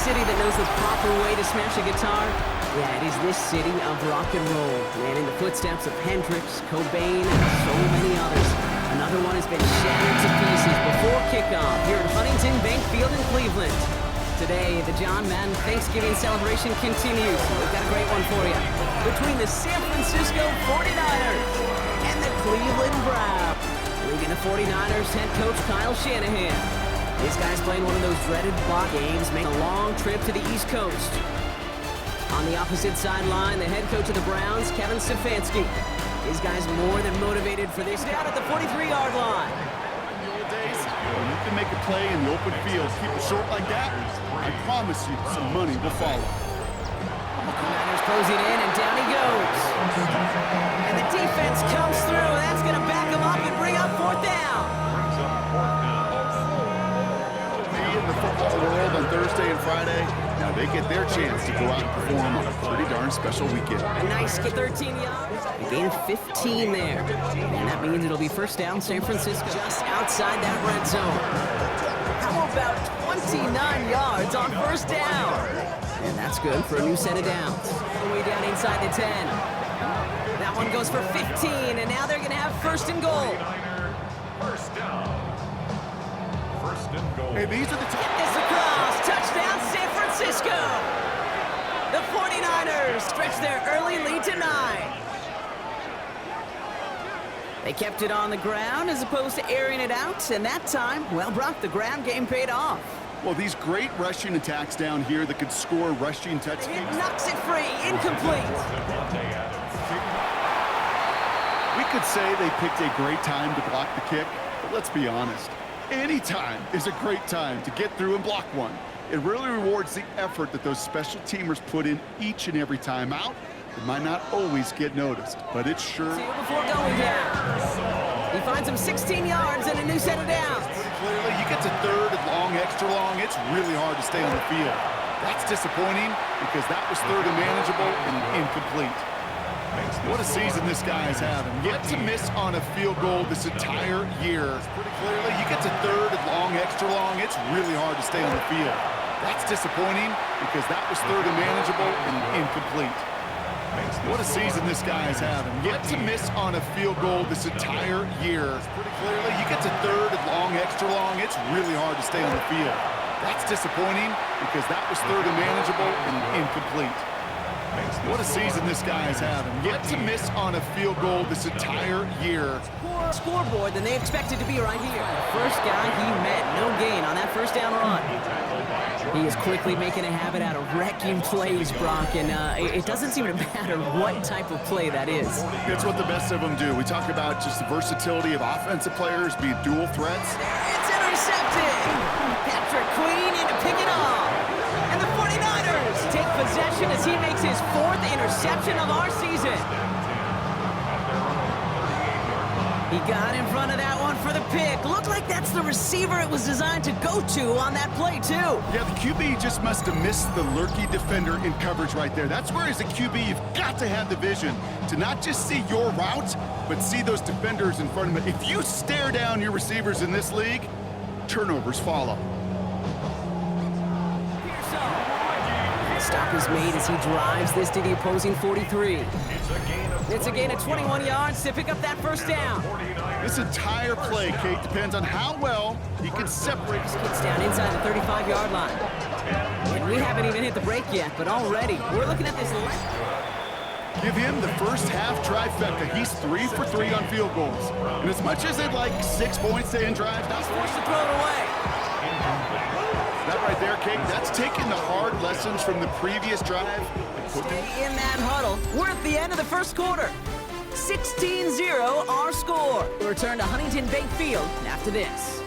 city that knows the proper way to smash a guitar? Yeah, it is this city of rock and roll. Man, in the footsteps of Hendrix, Cobain, and so many others. Another one has been shattered to pieces before kickoff here at Huntington Bank Field in Cleveland. Today, the John Madden Thanksgiving celebration continues. We've got a great one for you. Between the San Francisco 49ers and the Cleveland Browns. Leading the 49ers head coach Kyle Shanahan. This guy's playing one of those dreaded block games, making a long trip to the East Coast. On the opposite sideline, the head coach of the Browns, Kevin Stefanski. These guys more than motivated for this. Down at the 43-yard line. In the old days, when you can make a play in the open field, keep it short like that, I promise you some money will follow. The Niners closing in, and down he goes. And the defense comes through. That's going to back him up and bring up fourth down. In the football world on Thursday and Friday, now they get their chance to go out and perform on a pretty darn special weekend. A nice 13 yards. A gain of 15 there. And that means it'll be first down San Francisco. Just outside that red zone. How about 29 yards on first down? And that's good for a new set of downs. All the way down inside the 10. That one goes for 15, and now they're going to have first and goal. First down. First and goal. Hey, these are the Get this across. Touchdown, San Francisco. The 49ers stretch their early lead to 9. They kept it on the ground as opposed to airing it out, and that time, well, Brock, the ground game paid off. Well, these great rushing attacks down here that could score rushing It touchdowns. knocks it free, incomplete. We could say they picked a great time to block the kick, but let's be honest. Any time is a great time to get through and block one. It really rewards the effort that those special teamers put in each and every time out. It might not always get noticed, but it sure... See it before going down. He finds him 16 yards and a new set of downs. Clearly, you get to third and long, extra long, it's really hard to stay on the field. That's disappointing because that was third and manageable and incomplete. What a season this guy is having. Yet to miss on a field goal this entire year. Pretty clearly, you get to third and long, extra long, it's really hard to stay on the field. That's disappointing because that was third and manageable and incomplete. What a season this guy is having. Yet to miss on a field goal this entire year. Pretty clearly, you get to third and long, extra long, it's really hard to stay on the field. That's disappointing because that was third and manageable and incomplete. What a season this guy is having. Yet to miss on a field goal this entire year. Poor scoreboard than they expected to be right here. First guy he met, no gain on that first down run. He is quickly making a habit out of wrecking plays, Brock, and it doesn't seem to matter what type of play that is. It's what the best of them do. We talk about just the versatility of offensive players being dual threats. It's intercepted! Patrick Queen in to pick it off. And the 49ers take possession as he makes his fourth interception of our season. He got in front of that one for the pick. Looked like that's the receiver it was designed to go to on that play, too. Yeah, the QB just must have missed the lurky defender in coverage right there. That's where, as a QB, you've got to have the vision to not just see your route, but see those defenders in front of it. If you stare down your receivers in this league, turnovers follow. Stop is made as he drives this to the opposing 43. It's a gain of 21 yards to pick up that first down. This entire play, Kate, depends on how well he can separate. Gets down inside the 35-yard line. And we haven't even hit the break yet, but already we're looking at this left. Give him the first half trifecta. He's 3 for 3 on field goals. And as much as they'd like 6 points to end drives, He's forced to throw it away. that right there, Kate, that's taking the hard lessons from the previous drive and putting it. Stay in that huddle. We're at the end of the first quarter. 16-0 our score. We'll return to Huntington Bank Field after this.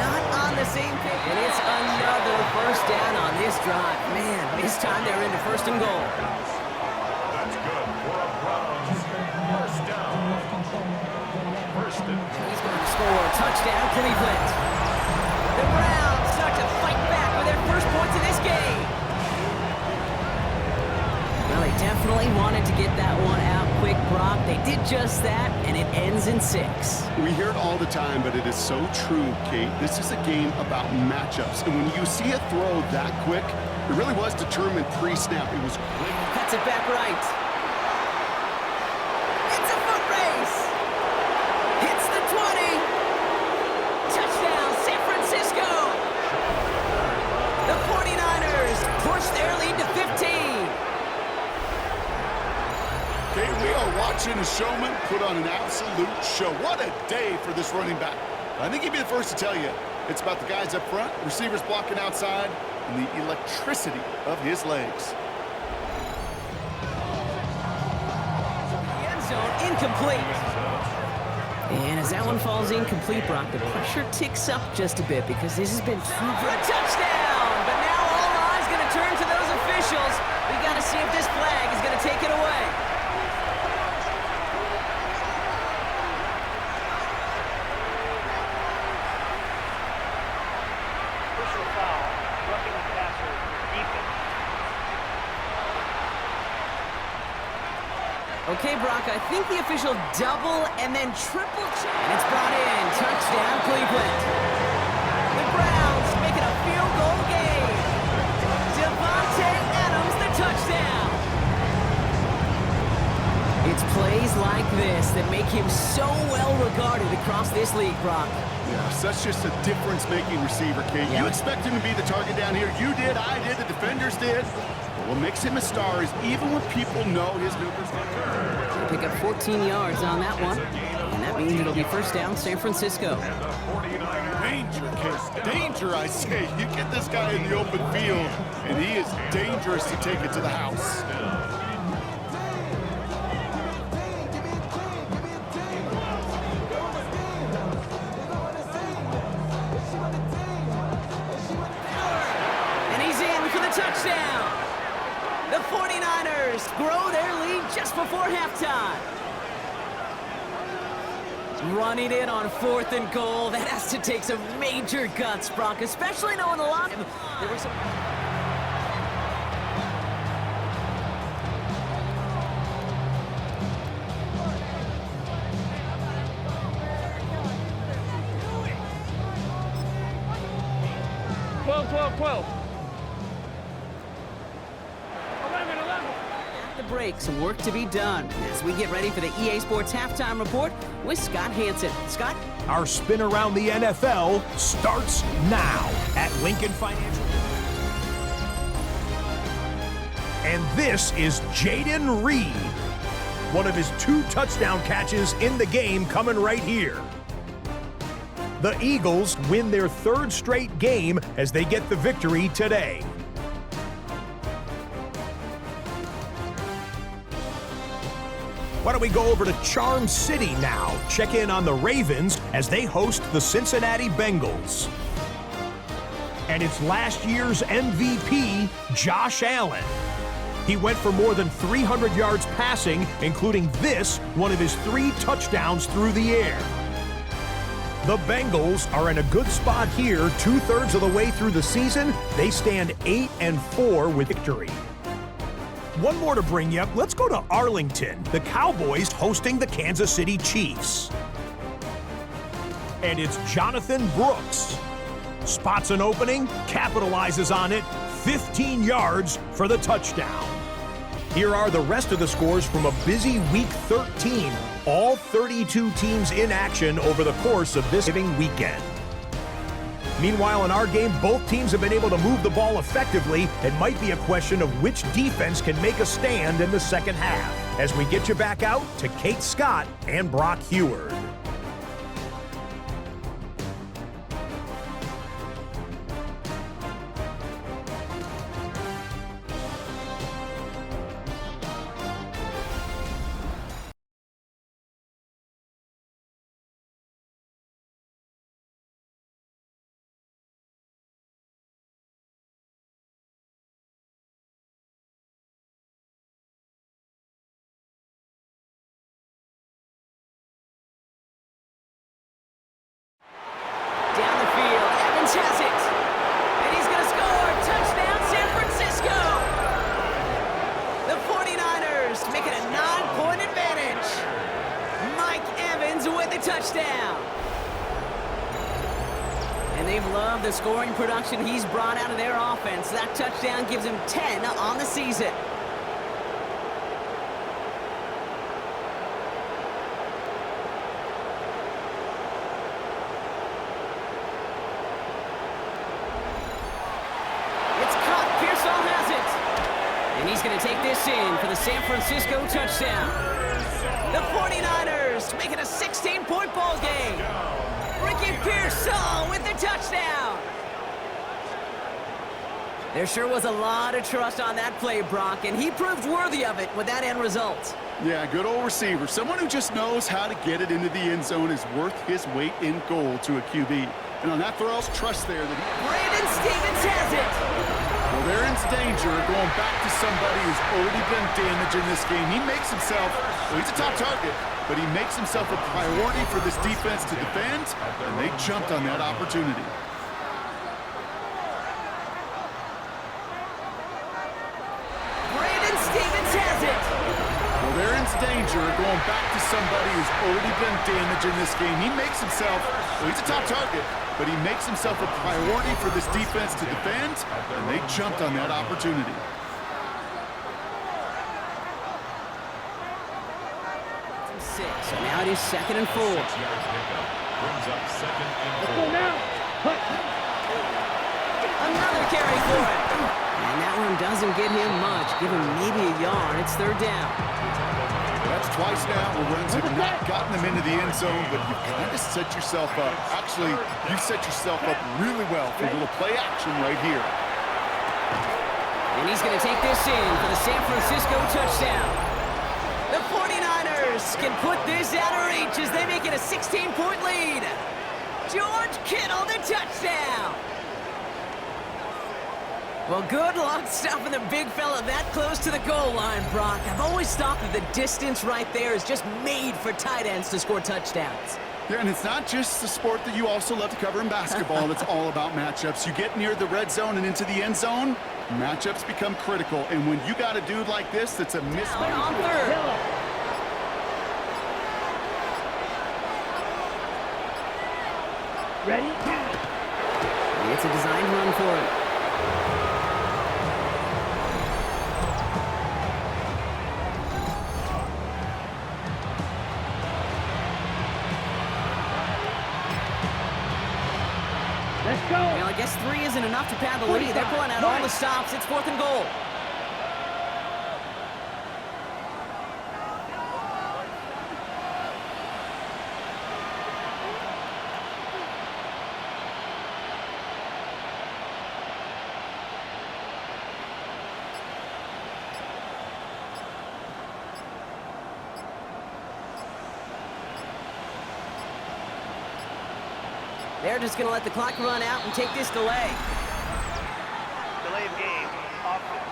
Not on the same page. And it's another first down on this drive. Man, this time they're into first and goal. That's good for a Browns. First down. First and goal. He's going to score a touchdown, Cleveland. The Browns start to fight back with their first points of this game. Well, they definitely wanted to get that one out quick, Brock. They did just that, and it ends in 6. We hear it all the time, but it is so true, Kate. This is a game about matchups. And when you see a throw that quick, it really was determined pre-snap. It was quick. Cuts it back right. It's a foot race. Hits the 20. Touchdown, San Francisco. The 49ers push their lead to 15. Okay, we are watching a showman put on an absolute show. What a day for this running back. I think he'd be the first to tell you it's about the guys up front, receivers blocking outside, and the electricity of his legs. The end zone incomplete. And as that one falls incomplete, Brock, the pressure ticks up just a bit because this has been true for a touchdown. But now all eyes going to turn to those officials. We got to see if this flag is going to take it away. Okay, Brock, I think the official double and then triple check. And it's brought in. Touchdown, Cleveland. The Browns making a field goal game. Devontae Adams, the touchdown. It's plays like this that make him so well regarded across this league, Brock. Yeah, such just a difference-making receiver, Kate. Yeah. You expect him to be the target down here. You did, I did, the defenders did. But what makes him a star is even when people know his numbers. Pick up 14 yards on that one. And that means it'll be first down, San Francisco. Danger, Kate. Danger, I say. You get this guy in the open field, and he is dangerous to take it to the house. And he's in for the touchdown. The 49ers grow their lead just before halftime. Running it on 4th and goal. That has to take some major guts, Brock, especially knowing a lot. There was some... At the break, some work to be done as we get ready for the EA Sports Halftime Report with Scott Hansen. Scott? Our spin around the NFL starts now at Lincoln Financial. And this is Jaden Reed. One of his 2 touchdown catches in the game coming right here. The Eagles win their 3rd straight game as they get the victory today. Why don't we go over to Charm City now? Check in on the Ravens as they host the Cincinnati Bengals. And it's last year's MVP, Josh Allen. He went for more than 300 yards passing, including this, one of his 3 touchdowns through the air. The Bengals are in a good spot here, 2/3 of the way through the season. They stand 8-4 with victory. One more to bring you up. Let's go to Arlington. The Cowboys hosting the Kansas City Chiefs. And it's Jonathan Brooks. Spots an opening, capitalizes on it, 15 yards for the touchdown. Here are the rest of the scores from a busy Week 13. All 32 teams in action over the course of this giving weekend. Meanwhile, in our game, both teams have been able to move the ball effectively. It might be a question of which defense can make a stand in the second half. As we get you back out to Kate Scott and Brock Heward. touchdown. And they've loved the scoring production he's brought out of their offense. That touchdown gives him 10 on the season. It's caught. Pearsall has it. And he's going to take this in for the San Francisco touchdown. The 49ers make it a 16-point ball game. Ricky Pearsall with the touchdown. There sure was a lot of trust on that play, Brock, and he proved worthy of it with that end result. Yeah, good old receiver. Someone who just knows how to get it into the end zone is worth his weight in gold to a QB. And on that throw, trust there that Brandon Stevens has it. Well, they're in danger of going back to somebody who's already done damage in this game. He makes himself, well, he's a top target, but he makes himself a priority for this defense to defend, and they jumped on that opportunity. Brandon Stevens has it. Well, they're in danger of going back to somebody who's already done damage in this game. He makes himself, well, he's a top target, but he makes himself a priority for this defense to defend, and they jumped on that opportunity. So now it is 2nd and 4. Brings up 2nd and 4. Another carry for it. And that one doesn't get him much. Give him maybe a yard. It's 3rd down. That's twice now where runs have not gotten them into the end zone, but you kind of set yourself up. Actually, you set yourself up really well for a little play action right here. And he's going to take this in for the San Francisco touchdown. The 49ers can put this out of reach as they make it a 16-point lead. George Kittle, the touchdown. Well, good luck stopping the big fella that close to the goal line, Brock. I've always thought that the distance right there is just made for tight ends to score touchdowns. Yeah, and it's not just the sport that you also love to cover in basketball. It's all about matchups. You get near the red zone and into the end zone, matchups become critical. And when you got a dude like this that's a mismatch. On 3rd. Ready? It's a designed run for it. Let's go. Well, I guess 3 isn't enough to pad the lead. They're pulling out all the stops. It's 4th and goal. They're just going to let the clock run out and take this delay. Delay of game. Offense.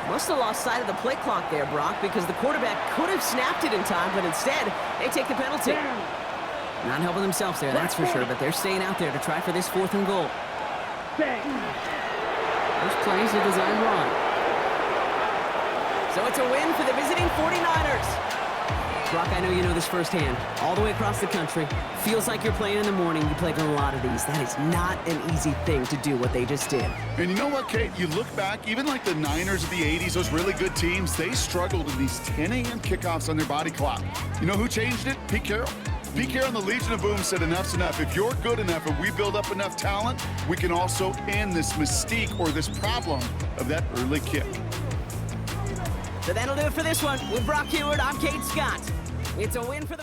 Must have lost sight of the play clock there, Brock, because the quarterback could have snapped it in time, but instead, they take the penalty. Not helping themselves there, that's for sure, but they're staying out there to try for this 4th and goal. First play's a design run. So it's a win for the visiting 49ers. Brock, I know you know this firsthand. All the way across the country. Feels like you're playing in the morning. You played in a lot of these. That is not an easy thing to do what they just did. And you know what, Kate? You look back, even like the Niners of the 80s, those really good teams, they struggled in these 10 a.m. kickoffs on their body clock. You know who changed it? Pete Carroll. Pete Carroll and the Legion of Boom said enough's enough. If you're good enough and we build up enough talent, we can also end this mystique or this problem of that early kick. So that'll do it for this one. With Brock Huard, I'm Kate Scott. It's a win for the